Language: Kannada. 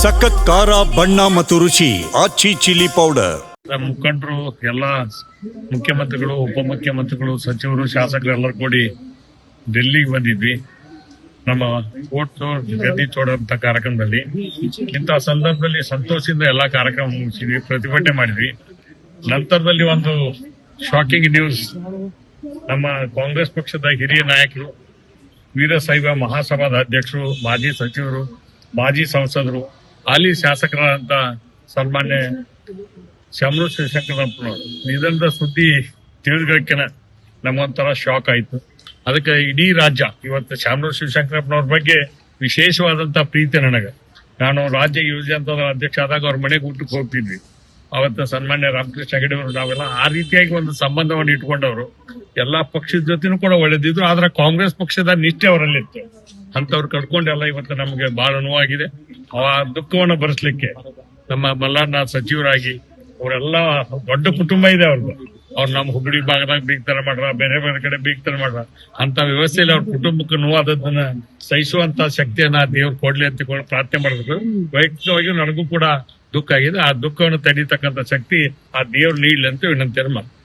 ಸಖತ್ ಖಾರ ಬಣ್ಣ ಮತ್ತು ರುಚಿ ಆಚಿ ಚಿಲ್ಲಿ ಪೌಡರ್. ಮುಖಂಡರು ಎಲ್ಲ ಮುಖ್ಯಮಂತ್ರಿಗಳು, ಉಪಮುಖ್ಯಮಂತ್ರಿಗಳು, ಸಚಿವರು, ಶಾಸಕರು ಎಲ್ಲರೂ ಕೂಡಿ ಡೆಲ್ಲಿಗೆ ಬಂದಿದ್ವಿ. ನಮ್ಮ ಓಟ್ ಗದ್ದಿ ತೋಡಂತ ಕಾರ್ಯಕ್ರಮದಲ್ಲಿ ಇಂತಹ ಸಂದರ್ಭದಲ್ಲಿ ಸಂತೋಷದಿಂದ ಎಲ್ಲಾ ಕಾರ್ಯಕ್ರಮ ಮುಗಿಸಿದ್ವಿ, ಪ್ರತಿಭಟನೆ ಮಾಡಿದ್ವಿ. ನಂತರದಲ್ಲಿ ಒಂದು ಶಾಕಿಂಗ್ ನ್ಯೂಸ್, ನಮ್ಮ ಕಾಂಗ್ರೆಸ್ ಪಕ್ಷದ ಹಿರಿಯ ನಾಯಕರು, ವೀರಶೈವ ಮಹಾಸಭಾದ ಅಧ್ಯಕ್ಷರು, ಮಾಜಿ ಸಚಿವರು, ಮಾಜಿ ಸಂಸದರು, ಹಾಲಿ ಶಾಸಕರಾದಂತ ಸನ್ಮಾನ್ಯ ಶಾಮನೂರು ಶಿವಶಂಕರಪ್ಪನವರು ನಿಧನದ ಸುದ್ದಿ ತಿಳಿದಕ್ಕೆನ ನಮಗೊಂಥರ ಶಾಕ್ ಆಯ್ತು. ಅದಕ್ಕೆ ಇಡೀ ರಾಜ್ಯ ಇವತ್ತು ಶಾಮನೂರು ಶಿವಶಂಕರಪ್ಪನವ್ರ ಬಗ್ಗೆ ವಿಶೇಷವಾದಂತ ಪ್ರೀತಿ ನನಗೆ. ನಾನು ರಾಜ್ಯ ಯುವಜನತಾದ ಅಧ್ಯಕ್ಷ ಆದಾಗ ಅವ್ರ ಮನೆಗೆ ಊಟಕ್ಕೆ ಹೋಗ್ತಿದ್ವಿ. ಅವತ್ತು ಸನ್ಮಾನ್ಯ ರಾಮಕೃಷ್ಣ ಹೆಗಡೆ ಅವರು ನಾವೆಲ್ಲ ಆ ರೀತಿಯಾಗಿ ಒಂದು ಸಂಬಂಧವನ್ನು ಇಟ್ಕೊಂಡವರು. ಎಲ್ಲಾ ಪಕ್ಷದ ಜೊತೆನೂ ಕೂಡ ಒಳ್ಳೆದಿದ್ರು, ಆದ್ರೆ ಕಾಂಗ್ರೆಸ್ ಪಕ್ಷದ ನಿಷ್ಠೆ ಅವರಲ್ಲಿತ್ತು. ಅಂತವ್ರು ಕಳ್ಕೊಂಡೆಲ್ಲ ಇವತ್ತು ನಮಗೆ ಬಹಳ ನೋವಾಗಿದೆ. ಆ ದುಃಖವನ್ನು ಭರಿಸಲಿಕ್ಕೆ ನಮ್ಮ ಮಲ್ಲಾರ್ನಾಥ್ ಸಚಿವರಾಗಿ ಅವರೆಲ್ಲ ದೊಡ್ಡ ಕುಟುಂಬ ಇದೆ ಅವ್ರದ್ದು. ಅವ್ರು ನಮ್ಮ ಹುಬ್ಬಳ್ಳಿ ಭಾಗದಾಗ ಬೀಗ್ತಾರೆ ಮಾಡ್ರ, ಬೇರೆ ಬೇರೆ ಕಡೆ ಬೀಗ್ತಾರೆ ಮಾಡ್ರ. ಅಂತ ವ್ಯವಸ್ಥೆಯಲ್ಲಿ ಅವ್ರ ಕುಟುಂಬಕ್ಕೆ ನೋವಾದದನ್ನ ಸಹಿಸುವಂತ ಶಕ್ತಿಯನ್ನ ದೇವ್ರು ಕೊಡ್ಲಿ ಅಂತ ಪ್ರಾರ್ಥನೆ ಮಾಡಬೇಕು. ವೈಯಕ್ತಿಕವಾಗಿ ನನಗೂ ಕೂಡ ದುಃಖ ಆಗಿದೆ. ಆ ದುಃಖವನ್ನು ತಡೀತಕ್ಕಂಥ ಶಕ್ತಿ ಆ ದೇವ್ರು ನೀಡ್ಲಿ ಅಂತ ವಿನಂತಿಯನ್ನು ಮಾಡ್ತೀನಿ.